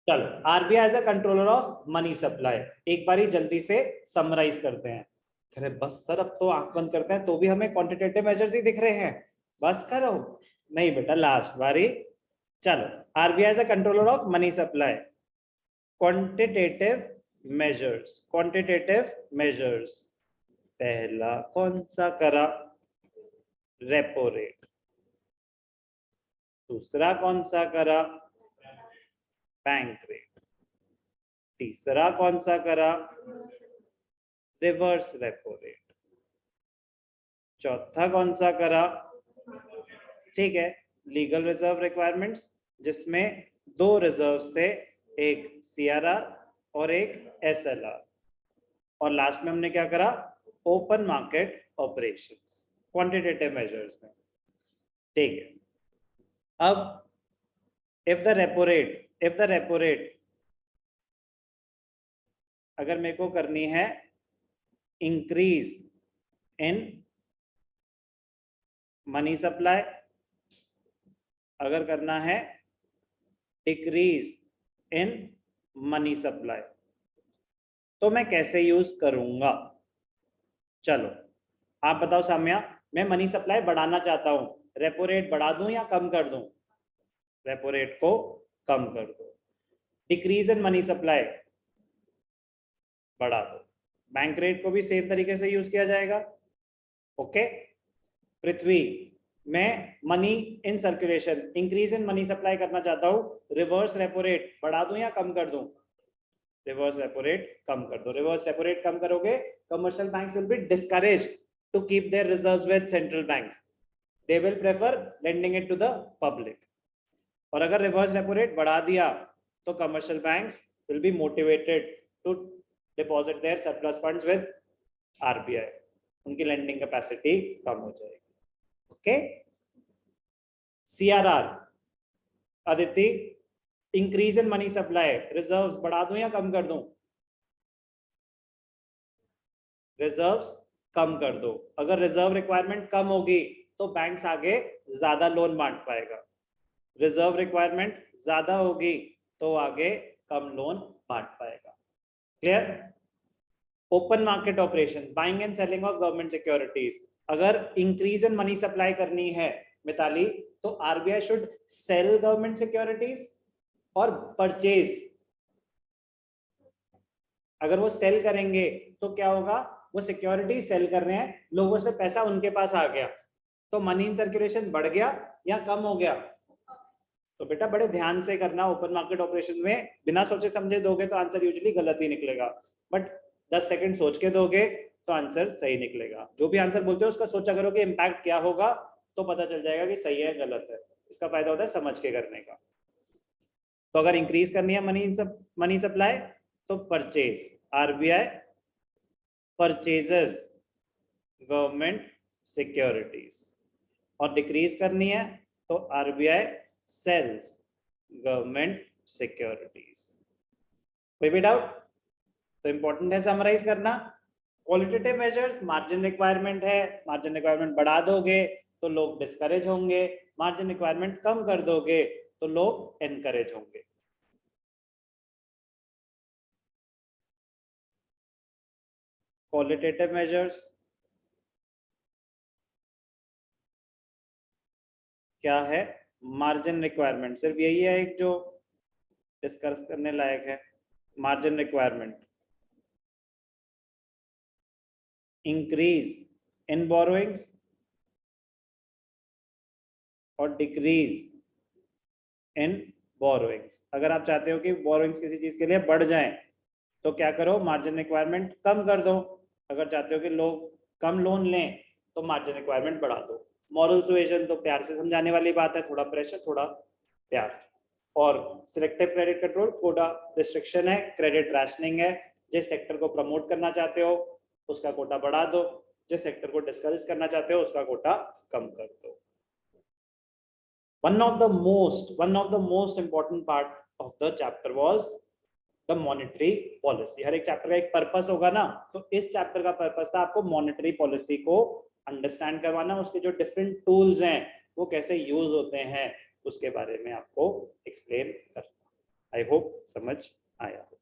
चलो, RBI as a controller of money supply, एक बारी जल्दी से समराइज करते हैं। अरे बस सर, अब तो आंख बंद करते हैं तो भी हमें क्वांटिटेटिव मेजर्स ही दिख रहे हैं, बस करो। नहीं बेटा, लास्ट बारी। चलो, RBI as a controller of money supply, quantitative measures, quantitative measures. पहला कौन सा करा? Repo rate. दूसरा कौन सा करा? Bank rate. तीसरा कौन सा करा? Reverse repo rate. चौथा कौन सा करा? ठीक है, लीगल रिजर्व रिक्वायरमेंट्स, जिसमें दो रिजर्व्स थे, एक सीआरआर और एक एसएलआर। और लास्ट में हमने क्या करा? Open market operations, quantitative measures में। ठीक है, अब इफ द रेपो रेट अगर मेरे को करनी है इंक्रीज इन मनी सप्लाई, अगर करना है डिक्रीज इन मनी सप्लाई, तो मैं कैसे यूज करूंगा? चलो आप बताओ साम्या, मैं मनी सप्लाई बढ़ाना चाहता हूं, रेपो रेट बढ़ा दूं या कम कर दूं? रेपो रेट को कम कर दो। डिक्रीज इन मनी सप्लाई, बढ़ा दो। बैंक रेट को भी सेम तरीके से यूज किया जाएगा। ओके पृथ्वी, मैं money in circulation, increase in money supply करना चाहता हूं, रिवर्स रेपो रेट बढ़ा दूं या कम कर दूं? रिवर्स रेपो रेट कम कर दो। रिवर्स रेपो रेट कम करोगे, commercial banks will be discouraged to keep their reserves with central bank, they will prefer lending it to the public. और अगर रिवर्स रेपो रेट बढ़ा दिया तो commercial banks will be motivated to deposit their surplus funds with RBI, उनकी lending capacity कम हो जाएगी। Okay, CRR, Aditi, increase in money supply, reserves बढ़ा दूं या कम कर दूं? रिजर्व्स कम कर दो। अगर रिजर्व रिक्वायरमेंट कम होगी तो बैंक्स आगे ज्यादा लोन बांट पाएगा, रिजर्व रिक्वायरमेंट ज्यादा होगी तो आगे कम लोन बांट पाएगा। Clear? Open market operation, buying and selling of government securities, अगर इंक्रीज इन मनी सप्लाई करनी है मिताली, तो RBI should sell government securities और परचेज। अगर वो सेल करेंगे तो क्या होगा? वो सिक्योरिटी सेल कर रहे हैं, लोगों से पैसा उनके पास आ गया, तो मनी इन सर्कुलेशन बढ़ गया या कम हो गया? तो बेटा बड़े ध्यान से करना, ओपन मार्केट ऑपरेशन में बिना सोचे समझे दोगे तो आंसर यूजुअली गलत ही निकलेगा, बट 10 सेकंड सोच के दोगे तो आंसर सही निकलेगा। जो भी आंसर बोलते हो उसका सोचा करो कि इम्पैक्ट क्या होगा, तो पता चल जाएगा कि सही है गलत है। इसका फायदा होता है समझ के करने का। तो अगर इंक्रीज करनी है मनी सप्लाई तो purchase, RBI purchases government securities, और डिक्रीज करनी है तो आरबीआई सेल्स गवर्नमेंट सिक्योरिटीज। कोई भी डाउट? तो इंपॉर्टेंट है समराइज करना। क्वालिटेटिव मेजर्स, मार्जिन रिक्वायरमेंट है, मार्जिन रिक्वायरमेंट बढ़ा दोगे तो लोग डिस्करेज होंगे, मार्जिन रिक्वायरमेंट कम कर दोगे तो लोग एनकरेज होंगे। क्वालिटेटिव मेजर्स क्या है? मार्जिन रिक्वायरमेंट, सिर्फ यही है एक जो डिस्कस करने लायक है। Margin requirement, increase in borrowings और डिक्रीज इन बोरोइंग्स। अगर आप चाहते हो कि बोरोइंग्स किसी चीज के लिए बढ़ जाएं तो क्या करो? मार्जिन रिक्वायरमेंट कम कर दो। अगर चाहते हो कि लोग कम लोन लें तो मार्जिन रिक्वायरमेंट बढ़ा दो। मॉरल सुएजन तो प्यार से समझाने वाली बात है, थोड़ा प्रेशर थोड़ा प्यार। और selective credit control, quota restriction है, क्रेडिट रैशनिंग है। जिस सेक्टर को प्रमोट करना चाहते हो उसका कोटा बढ़ा दो, जिस सेक्टर को डिस्करेज करना चाहते हो उसका कोटा कम कर दो। one of the most important part of the chapter was the monetary policy। हर एक चैप्टर का एक पर्पस होगा ना, तो इस चैप्टर का पर्पस था आपको मॉनेटरी पॉलिसी को अंडरस्टैंड करवाना, उसके जो डिफरेंट टूल्स हैं वो कैसे यूज होते हैं उसके बारे में आपको एक्सप्लेन करना। आई होप समझ आया।